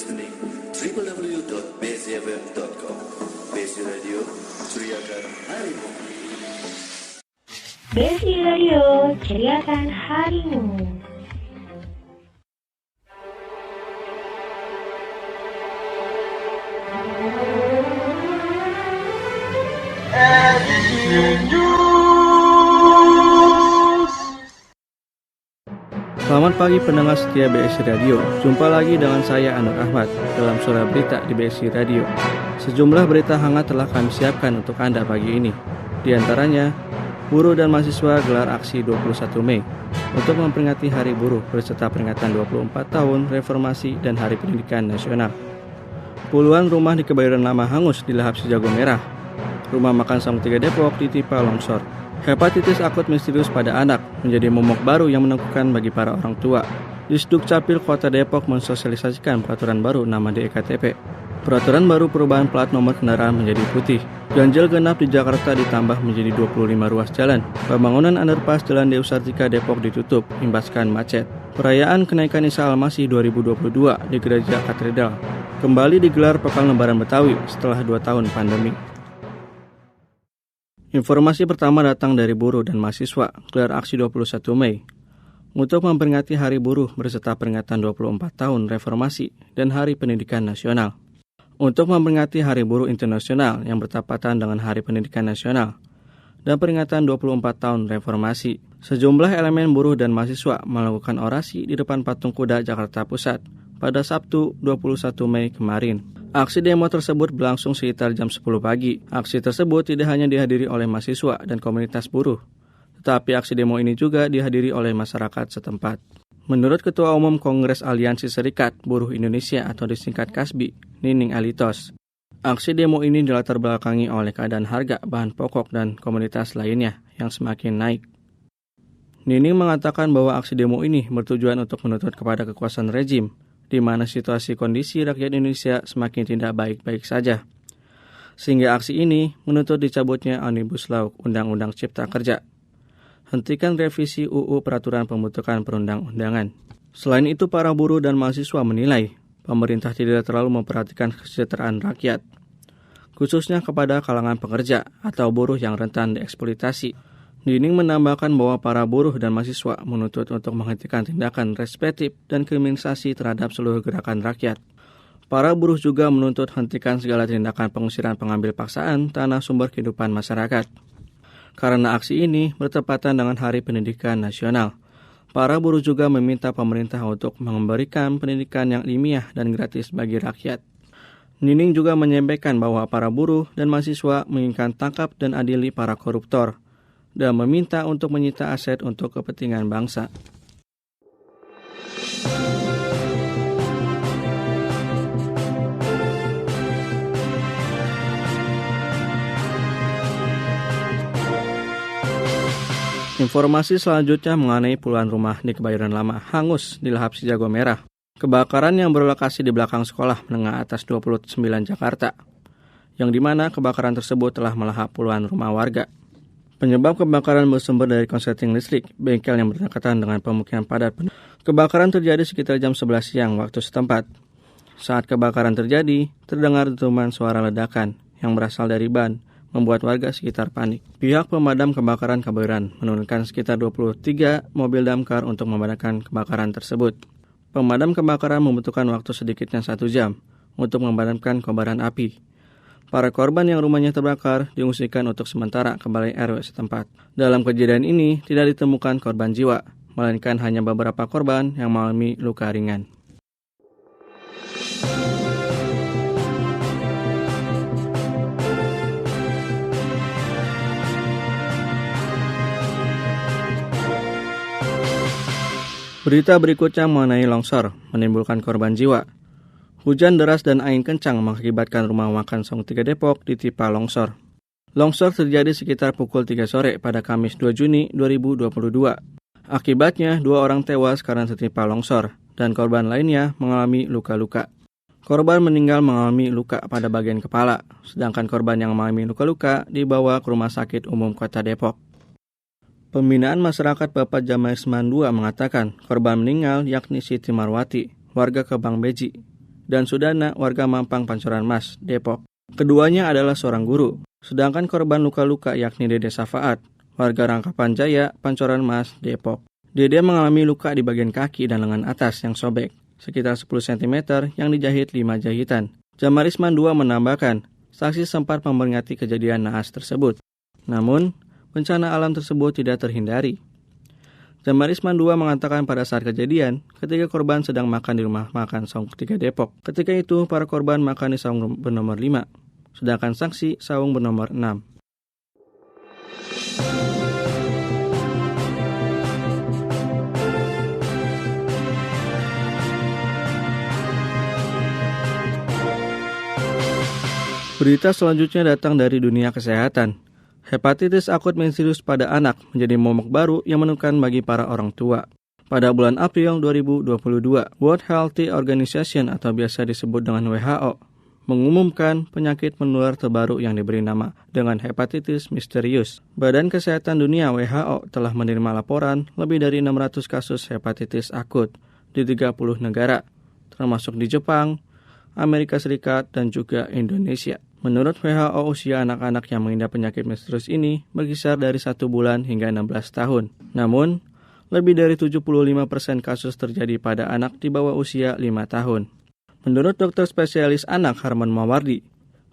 listening www.bcfm.com. Besi Radio, ceriakan harimu. Besi Radio, ceriakan harimu. Selamat pagi pendengar setia BSI Radio. Jumpa lagi dengan saya Anur Ahmad dalam Suara Berita di BSI Radio. Sejumlah berita hangat telah kami siapkan untuk Anda pagi ini. Di antaranya, buruh dan mahasiswa gelar aksi 21 Mei untuk memperingati Hari Buruh berserta peringatan 24 tahun Reformasi dan Hari Pendidikan Nasional. Puluhan rumah di Kebayoran Lama hangus di lahap si jago merah. Rumah makan Saung 3 Depok ditimpa longsor. Hepatitis akut misterius pada anak menjadi momok baru yang menakutkan bagi para orang tua. Disduk Capil Kota Depok mensosialisasikan peraturan baru nama DEKTP. Peraturan baru perubahan plat nomor kendaraan menjadi putih. Ganjil genap di Jakarta ditambah menjadi 25 ruas jalan. Pembangunan underpass Jalan Dewi Sartika Depok ditutup, imbaskan macet. Perayaan kenaikan Isa Al-Masih 2022 di Gereja Katedral kembali digelar Pekan Lebaran Betawi setelah 2 tahun pandemi. Informasi pertama datang dari buruh dan mahasiswa gelar aksi 21 Mei untuk memperingati Hari Buruh berserta peringatan 24 tahun Reformasi dan Hari Pendidikan Nasional. Untuk memperingati Hari Buruh Internasional yang bertepatan dengan Hari Pendidikan Nasional dan peringatan 24 tahun Reformasi, sejumlah elemen buruh dan mahasiswa melakukan orasi di depan Patung Kuda Jakarta Pusat pada Sabtu 21 Mei kemarin. Aksi demo tersebut berlangsung sekitar jam 10 pagi. Aksi tersebut tidak hanya dihadiri oleh mahasiswa dan komunitas buruh, tetapi aksi demo ini juga dihadiri oleh masyarakat setempat. Menurut Ketua Umum Kongres Aliansi Serikat Buruh Indonesia atau disingkat KASBI, Nining Alitos, aksi demo ini dilatar belakangi oleh keadaan harga bahan pokok dan komoditas lainnya yang semakin naik. Nining mengatakan bahwa aksi demo ini bertujuan untuk menuntut kepada kekuasaan rejim, di mana situasi kondisi rakyat Indonesia semakin tidak baik-baik saja. Sehingga aksi ini menuntut dicabutnya Omnibus Law Undang-Undang Cipta Kerja. Hentikan revisi UU Peraturan Pembentukan Perundang-undangan. Selain itu, para buruh dan mahasiswa menilai pemerintah tidak terlalu memperhatikan kesejahteraan rakyat, khususnya kepada kalangan pekerja atau buruh yang rentan dieksploitasi. Nining menambahkan bahwa para buruh dan mahasiswa menuntut untuk menghentikan tindakan represif dan kriminalisasi terhadap seluruh gerakan rakyat. Para buruh juga menuntut hentikan segala tindakan pengusiran pengambil paksaan tanah sumber kehidupan masyarakat. Karena aksi ini bertepatan dengan Hari Pendidikan Nasional, para buruh juga meminta pemerintah untuk memberikan pendidikan yang ilmiah dan gratis bagi rakyat. Nining juga menyampaikan bahwa para buruh dan mahasiswa menginginkan tangkap dan adili para koruptor dan meminta untuk menyita aset untuk kepentingan bangsa. Informasi selanjutnya mengenai puluhan rumah di Kebayoran Lama hangus di lahap si jago merah. Kebakaran yang berlokasi di belakang sekolah menengah atas 29 Jakarta, yang dimana kebakaran tersebut telah melahap puluhan rumah warga. Penyebab kebakaran bersumber dari konsleting listrik bengkel yang berdekatan dengan pemukiman padat. Kebakaran terjadi sekitar jam 11 siang waktu setempat. Saat kebakaran terjadi, terdengar dentuman suara ledakan yang berasal dari ban, membuat warga sekitar panik. Pihak pemadam kebakaran Kebayoran menurunkan sekitar 23 mobil damkar untuk memadamkan kebakaran tersebut. Pemadam kebakaran membutuhkan waktu sedikitnya 1 jam untuk memadamkan kobaran api. Para korban yang rumahnya terbakar diungsikan untuk sementara ke balai RW setempat. Dalam kejadian ini tidak ditemukan korban jiwa, melainkan hanya beberapa korban yang mengalami luka ringan. Berita berikutnya mengenai longsor menimbulkan korban jiwa. Hujan deras dan angin kencang mengakibatkan rumah makan Saung 3 Depok ditimpa longsor. Longsor terjadi sekitar pukul 3 sore pada Kamis 2 Juni 2022. Akibatnya, 2 orang tewas karena tertimpa longsor dan korban lainnya mengalami luka-luka. Korban meninggal mengalami luka pada bagian kepala, sedangkan korban yang mengalami luka-luka dibawa ke Rumah Sakit Umum Kota Depok. Pembinaan Masyarakat Bapak Jamaisman II mengatakan korban meninggal yakni Siti Marwati, warga Kebang Beji, dan Sudana, warga Mampang Pancoran Mas, Depok. Keduanya adalah seorang guru, sedangkan korban luka-luka yakni Dede Safaat, warga Rangkapan Jaya, Pancoran Mas, Depok. Dede mengalami luka di bagian kaki dan lengan atas yang sobek, sekitar 10 cm yang dijahit 5 jahitan. Jamarisman II menambahkan, saksi sempat memperingati kejadian naas tersebut. Namun, bencana alam tersebut tidak terhindari. Jamarisman II mengatakan pada saat kejadian, ketika korban sedang makan di rumah makan Saung 3 Depok. Ketika itu, para korban makan di saung bernomor 5, sedangkan saksi saung bernomor 6. Berita selanjutnya datang dari dunia kesehatan. Hepatitis akut misterius pada anak menjadi momok baru yang menentukan bagi para orang tua. Pada bulan April 2022, World Health Organization atau biasa disebut dengan WHO mengumumkan penyakit menular terbaru yang diberi nama dengan hepatitis misterius. Badan Kesehatan Dunia WHO telah menerima laporan lebih dari 600 kasus hepatitis akut di 30 negara, termasuk di Jepang, Amerika Serikat, dan juga Indonesia. Menurut WHO, usia anak-anak yang mengidap penyakit misterius ini berkisar dari 1 bulan hingga 16 tahun. Namun, lebih dari 75% kasus terjadi pada anak di bawah usia 5 tahun. Menurut dokter spesialis anak Harman Mawardi,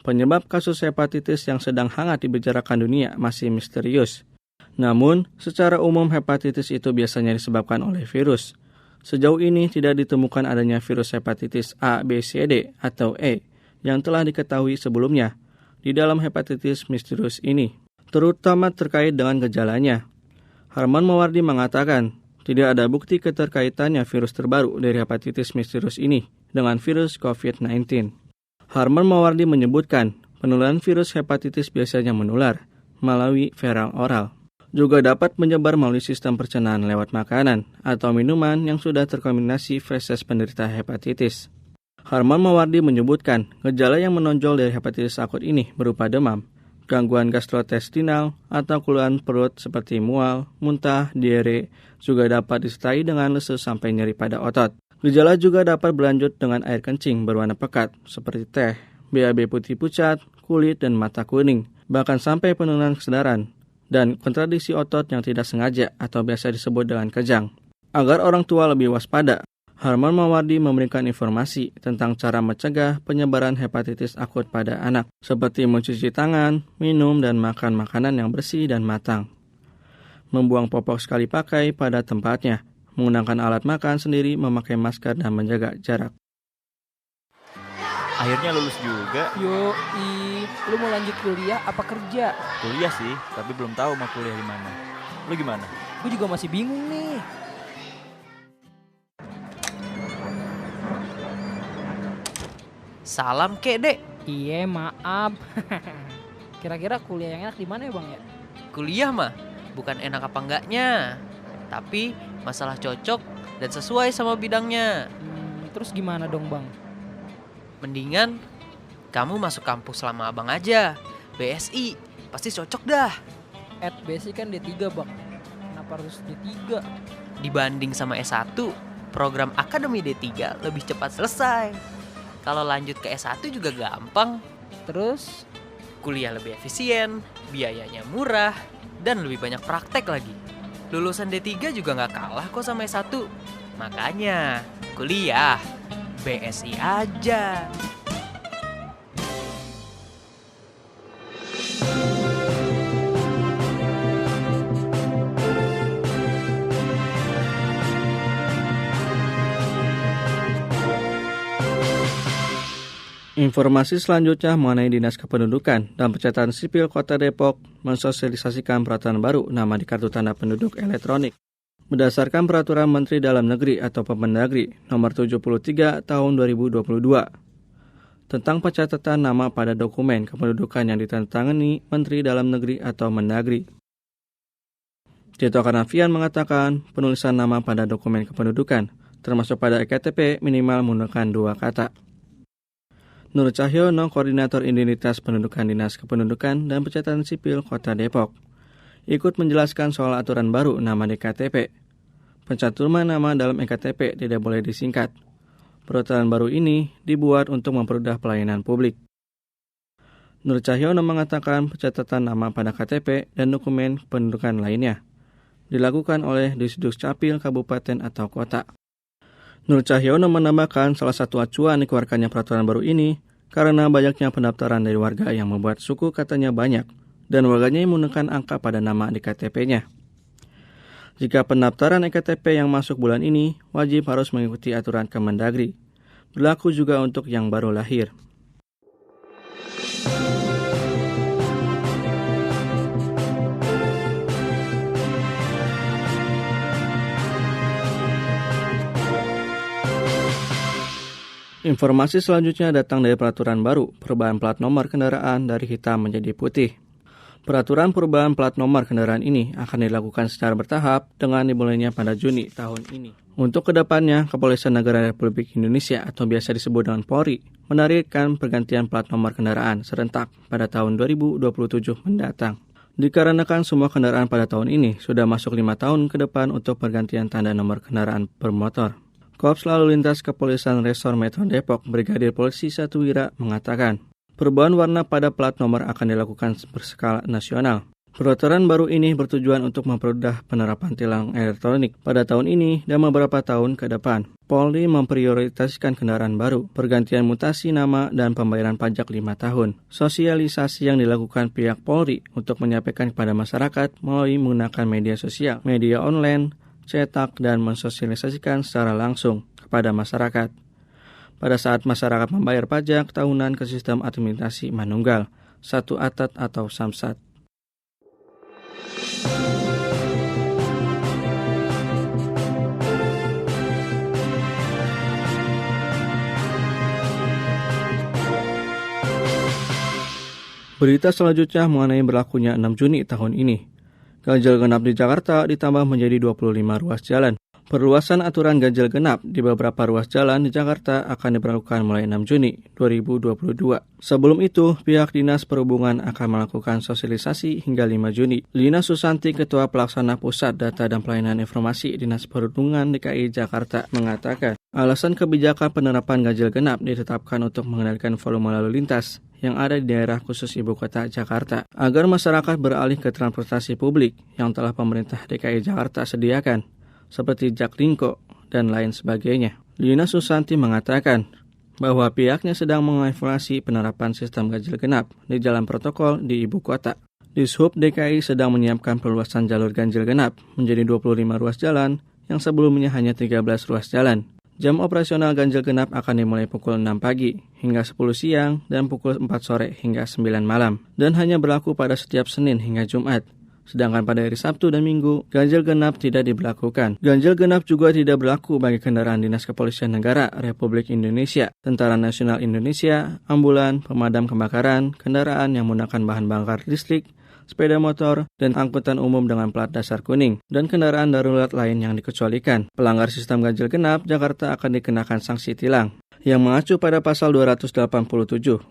penyebab kasus hepatitis yang sedang hangat dibicarakan dunia masih misterius. Namun, secara umum hepatitis itu biasanya disebabkan oleh virus. Sejauh ini tidak ditemukan adanya virus hepatitis A, B, C, D atau E yang telah diketahui sebelumnya di dalam hepatitis misterius ini, terutama terkait dengan gejalanya. Harman Mawardi mengatakan, tidak ada bukti keterkaitannya virus terbaru dari hepatitis misterius ini dengan virus COVID-19. Harman Mawardi menyebutkan, penularan virus hepatitis biasanya menular melalui feral oral. Juga dapat menyebar melalui sistem pencernaan lewat makanan atau minuman yang sudah terkontaminasi feses penderita hepatitis. Harman Mawardi menyebutkan, gejala yang menonjol dari hepatitis akut ini berupa demam, gangguan gastrointestinal, atau keluhan perut seperti mual, muntah, diare, juga dapat disertai dengan lesu sampai nyeri pada otot. Gejala juga dapat berlanjut dengan air kencing berwarna pekat, seperti teh, BAB putih pucat, kulit, dan mata kuning, bahkan sampai penurunan kesadaran, dan kontradiksi otot yang tidak sengaja atau biasa disebut dengan kejang. Agar orang tua lebih waspada, Harman Mawardi memberikan informasi tentang cara mencegah penyebaran hepatitis akut pada anak, seperti mencuci tangan, minum dan makan makanan yang bersih dan matang, membuang popok sekali pakai pada tempatnya, menggunakan alat makan sendiri, memakai masker, dan menjaga jarak. Akhirnya lulus juga. Yoi, lu mau lanjut kuliah apa kerja? Kuliah sih, tapi belum tahu mau kuliah di mana. Lu gimana? Gue juga masih bingung nih. Salam kek, Dek. Iya, maaf. Kira-kira kuliah yang enak di mana ya, Bang ya? Kuliah mah bukan enak apa enggaknya, tapi masalah cocok dan sesuai sama bidangnya. Terus gimana dong, Bang? Mendingan kamu masuk kampus lama abang aja, BSI, pasti cocok dah. BSI kan D3, Bang. Kenapa harus D3? Dibanding sama S1, program Akademi D3 lebih cepat selesai. Kalau lanjut ke S1 juga gampang. Terus? Kuliah lebih efisien, biayanya murah, dan lebih banyak praktek lagi. Lulusan D3 juga gak kalah kok sama S1. Makanya, kuliah BSI aja. Informasi selanjutnya mengenai Dinas Kependudukan dan Pencatatan Sipil Kota Depok mensosialisasikan peraturan baru nama di Kartu Tanda Penduduk Elektronik. Berdasarkan Peraturan Menteri Dalam Negeri atau Permendagri Nomor 73 Tahun 2022 tentang pencatatan nama pada dokumen kependudukan yang ditandatangani Menteri Dalam Negeri atau Mendagri. Tito Karnavian mengatakan penulisan nama pada dokumen kependudukan termasuk pada EKTP minimal menggunakan 2 kata. Nur Cahyono, Koordinator Identitas Pendudukan Dinas Kependudukan dan Pencatatan Sipil Kota Depok, ikut menjelaskan soal aturan baru nama di KTP. Pencantuman nama dalam EKTP tidak boleh disingkat. Peraturan baru ini dibuat untuk mempermudah pelayanan publik. Nur Cahyono mengatakan pencatatan nama pada KTP dan dokumen pendudukan lainnya dilakukan oleh Disduk Capil Kabupaten atau Kota. Nur Cahyono menambahkan salah satu acuan dikeluarkannya peraturan baru ini karena banyaknya pendaftaran dari warga yang membuat suku katanya banyak dan warganya menggunakan angka pada nama di KTP-nya. Jika pendaftaran ektp yang masuk bulan ini, wajib harus mengikuti aturan Kemendagri. Berlaku juga untuk yang baru lahir. Informasi selanjutnya datang dari peraturan baru, perubahan plat nomor kendaraan dari hitam menjadi putih. Peraturan perubahan plat nomor kendaraan ini akan dilakukan secara bertahap dengan dimulainya pada Juni tahun ini. Untuk kedepannya, Kepolisian Negara Republik Indonesia atau biasa disebut dengan Polri menargetkan pergantian plat nomor kendaraan serentak pada tahun 2027 mendatang. Dikarenakan semua kendaraan pada tahun ini sudah masuk 5 tahun ke depan untuk pergantian tanda nomor kendaraan bermotor. Korps Lalu Lintas Kepolisian Resor Metro Depok Brigadir Polisi Satuwira mengatakan, perubahan warna pada plat nomor akan dilakukan berskala nasional. Peraturan baru ini bertujuan untuk mempermudah penerapan tilang elektronik pada tahun ini dan beberapa tahun ke depan. Polri memprioritaskan kendaraan baru, pergantian mutasi nama, dan pembayaran pajak 5 tahun. Sosialisasi yang dilakukan pihak Polri untuk menyampaikan kepada masyarakat melalui menggunakan media sosial, media online, cetak, dan mensosialisasikan secara langsung kepada masyarakat. Pada saat masyarakat membayar pajak tahunan ke sistem administrasi manunggal, satu atat atau samsat. Berita selanjutnya mengenai berlakunya 6 Juni tahun ini. Ganjil genap di Jakarta ditambah menjadi 25 ruas jalan. Perluasan aturan ganjil genap di beberapa ruas jalan di Jakarta akan diberlakukan mulai 6 Juni 2022. Sebelum itu, pihak Dinas Perhubungan akan melakukan sosialisasi hingga 5 Juni. Lina Susanti, Ketua Pelaksana Pusat Data dan Pelayanan Informasi Dinas Perhubungan DKI Jakarta, mengatakan alasan kebijakan penerapan ganjil genap ditetapkan untuk mengendalikan volume lalu lintas yang ada di daerah khusus Ibu Kota Jakarta, agar masyarakat beralih ke transportasi publik yang telah pemerintah DKI Jakarta sediakan, seperti Jaklingko dan lain sebagainya. Lina Susanti mengatakan bahwa pihaknya sedang mengevaluasi penerapan sistem ganjil genap di jalan protokol di Ibu Kota. Dishub DKI sedang menyiapkan perluasan jalur ganjil genap menjadi 25 ruas jalan yang sebelumnya hanya 13 ruas jalan. Jam operasional ganjil genap akan dimulai pukul 6 pagi hingga 10 siang dan pukul 4 sore hingga 9 malam dan hanya berlaku pada setiap Senin hingga Jumat. Sedangkan pada hari Sabtu dan Minggu, ganjil genap tidak diberlakukan. Ganjil genap juga tidak berlaku bagi kendaraan Dinas Kepolisian Negara Republik Indonesia, Tentara Nasional Indonesia, ambulan, pemadam kebakaran, kendaraan yang menggunakan bahan bakar listrik, sepeda motor, dan angkutan umum dengan plat dasar kuning, dan kendaraan darurat lain yang dikecualikan. Pelanggar sistem ganjil genap, Jakarta akan dikenakan sanksi tilang yang mengacu pada pasal 287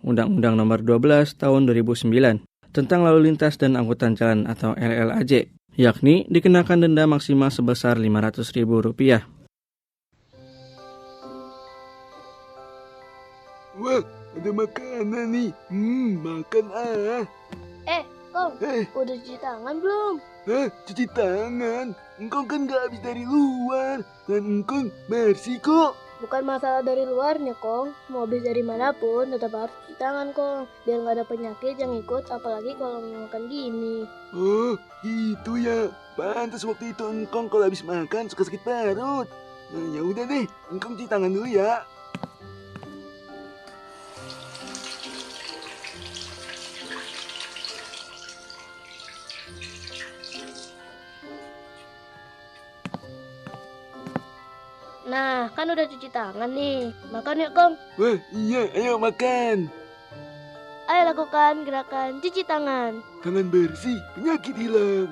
Undang-Undang Nomor 12 Tahun 2009 tentang lalu lintas dan angkutan jalan atau LLAJ, yakni dikenakan denda maksimal sebesar Rp500.000. Wah, ada makanan nih. Makan ah. Kong, udah cuci tangan belum? Cuci tangan? Engkau kan gak habis dari luar. Dan engkau bersih kok. Bukan masalah dari luarnya, Kong. Mau habis dari manapun, tetap harus cuci tangan, Kong. Biar gak ada penyakit yang ikut, apalagi kalau makan gini. Oh, gitu ya. Pantas waktu itu engkau kalau habis makan suka sakit perut. Ya udah deh, engkau cuci tangan dulu ya. Nah, kan udah cuci tangan nih. Makan yuk, Kong. Wah, iya, ayo makan. Ayo lakukan gerakan cuci tangan. Tangan bersih, penyakit hilang.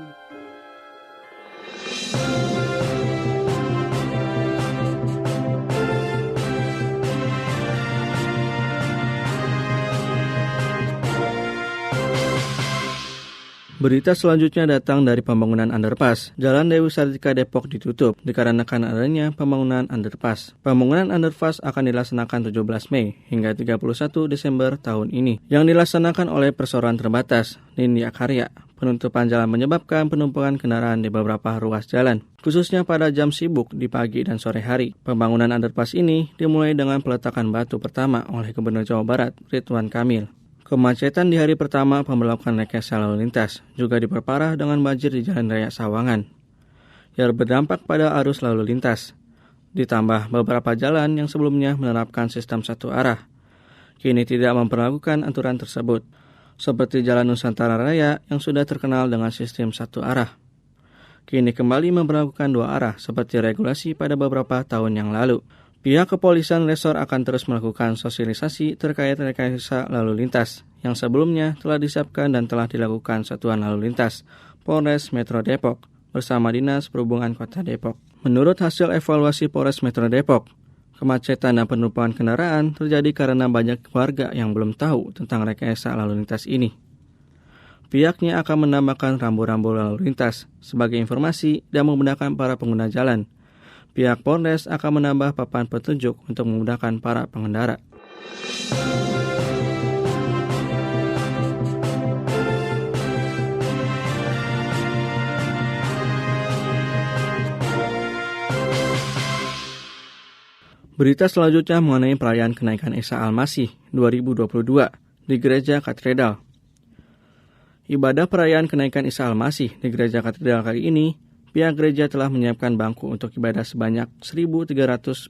Berita selanjutnya datang dari pembangunan underpass. Jalan Dewi Sartika Depok ditutup dikarenakan adanya pembangunan underpass. Pembangunan underpass akan dilaksanakan 17 Mei hingga 31 Desember tahun ini, yang dilaksanakan oleh perseroan terbatas Nindya Karya. Penutupan jalan menyebabkan penumpukan kendaraan di beberapa ruas jalan, khususnya pada jam sibuk di pagi dan sore hari. Pembangunan underpass ini dimulai dengan peletakan batu pertama oleh Gubernur Jawa Barat, Ridwan Kamil. Kemacetan di hari pertama pemberlakuan rekayasa lalu lintas juga diperparah dengan banjir di Jalan Raya Sawangan, yang berdampak pada arus lalu lintas. Ditambah beberapa jalan yang sebelumnya menerapkan sistem satu arah, kini tidak memperlakukan aturan tersebut, seperti Jalan Nusantara Raya yang sudah terkenal dengan sistem satu arah. Kini kembali memperlakukan dua arah seperti regulasi pada beberapa tahun yang lalu. Pihak kepolisian resor akan terus melakukan sosialisasi terkait rekayasa lalu lintas yang sebelumnya telah disiapkan dan telah dilakukan Satuan Lalu Lintas Polres Metro Depok bersama Dinas Perhubungan Kota Depok. Menurut hasil evaluasi Polres Metro Depok, kemacetan dan penumpukan kendaraan terjadi karena banyak warga yang belum tahu tentang rekayasa lalu lintas ini. Pihaknya akan menambahkan rambu-rambu lalu lintas sebagai informasi dan memudahkan para pengguna jalan. Pihak Polres akan menambah papan petunjuk untuk memudahkan para pengendara. Berita selanjutnya mengenai perayaan kenaikan Isa Al-Masih 2022 di Gereja Katedral. Ibadah perayaan kenaikan Isa Al-Masih di Gereja Katedral kali ini, pihak gereja telah menyiapkan bangku untuk ibadah sebanyak 1.300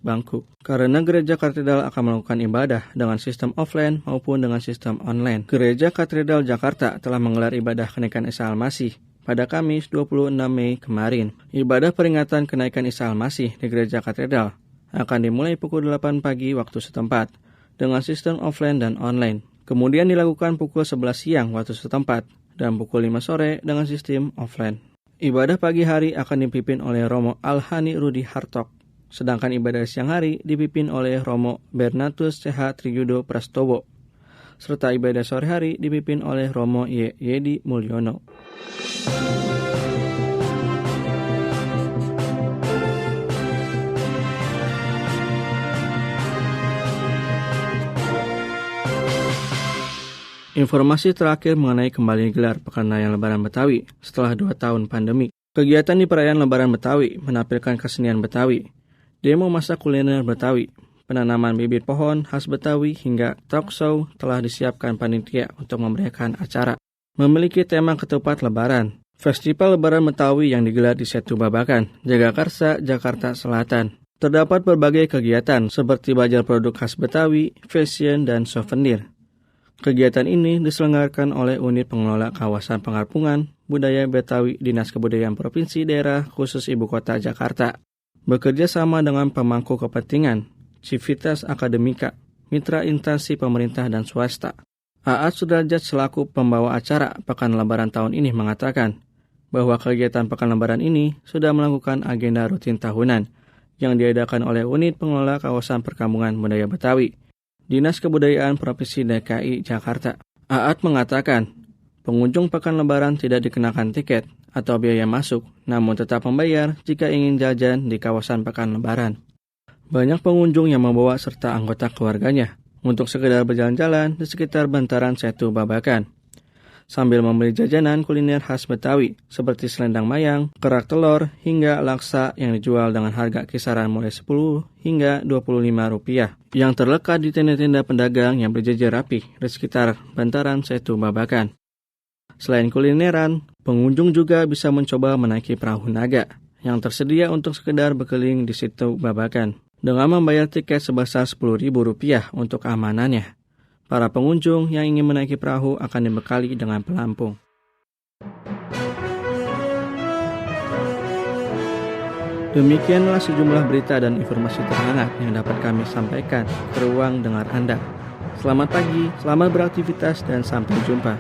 bangku. Karena gereja katedral akan melakukan ibadah dengan sistem offline maupun dengan sistem online. Gereja Katedral Jakarta telah menggelar ibadah kenaikan Isa Al-Masih pada Kamis 26 Mei kemarin. Ibadah peringatan kenaikan Isa Al-Masih di gereja katedral akan dimulai pukul 8 pagi waktu setempat dengan sistem offline dan online. Kemudian dilakukan pukul 11 siang waktu setempat dan pukul 5 sore dengan sistem offline. Ibadah pagi hari akan dipimpin oleh Romo Alhani Rudi Hartok, sedangkan ibadah siang hari dipimpin oleh Romo Bernatus CH Triyudo Prastowo, serta ibadah sore hari dipimpin oleh Romo Yedi Mulyono. Informasi terakhir mengenai kembali gelar Pekan Raya Lebaran Betawi setelah 2 tahun pandemi. Kegiatan di perayaan Lebaran Betawi menampilkan kesenian Betawi, demo masak kuliner Betawi, penanaman bibit pohon khas Betawi hingga talk show telah disiapkan panitia untuk memeriahkan acara. Memiliki tema ketupat Lebaran, Festival Lebaran Betawi yang digelar di Setu Babakan, Jagakarsa, Jakarta Selatan. Terdapat berbagai kegiatan seperti belajar produk khas Betawi, fashion, dan souvenir. Kegiatan ini diselenggarakan oleh Unit Pengelola Kawasan Pengarpungan Budaya Betawi Dinas Kebudayaan Provinsi Daerah Khusus Ibu Kota Jakarta, bekerja sama dengan pemangku kepentingan, Civitas Akademika, mitra instansi pemerintah dan swasta. Aat Sudrajat selaku pembawa acara Pekan Lebaran tahun ini mengatakan bahwa kegiatan Pekan Lebaran ini sudah melakukan agenda rutin tahunan yang diadakan oleh Unit Pengelola Kawasan Perkampungan Budaya Betawi, Dinas Kebudayaan Provinsi DKI Jakarta. Aat mengatakan, pengunjung Pekan Lebaran tidak dikenakan tiket atau biaya masuk, namun tetap membayar jika ingin jajan di kawasan Pekan Lebaran. Banyak pengunjung yang membawa serta anggota keluarganya untuk sekedar berjalan-jalan di sekitar bantaran Setu Babakan, sambil membeli jajanan kuliner khas Betawi seperti selendang mayang, kerak telur, hingga laksa yang dijual dengan harga kisaran mulai 10 hingga Rp25 yang terlekat di tenda-tenda pedagang yang berjejer rapi di sekitar bantaran Setu Babakan. Selain kulineran, pengunjung juga bisa mencoba menaiki perahu naga yang tersedia untuk sekedar berkeliling di Setu Babakan dengan membayar tiket sebesar Rp10.000 untuk keamanannya. Para pengunjung yang ingin menaiki perahu akan dibekali dengan pelampung. Demikianlah sejumlah berita dan informasi terhangat yang dapat kami sampaikan ke ruang dengar Anda. Selamat pagi, selamat beraktivitas, dan sampai jumpa.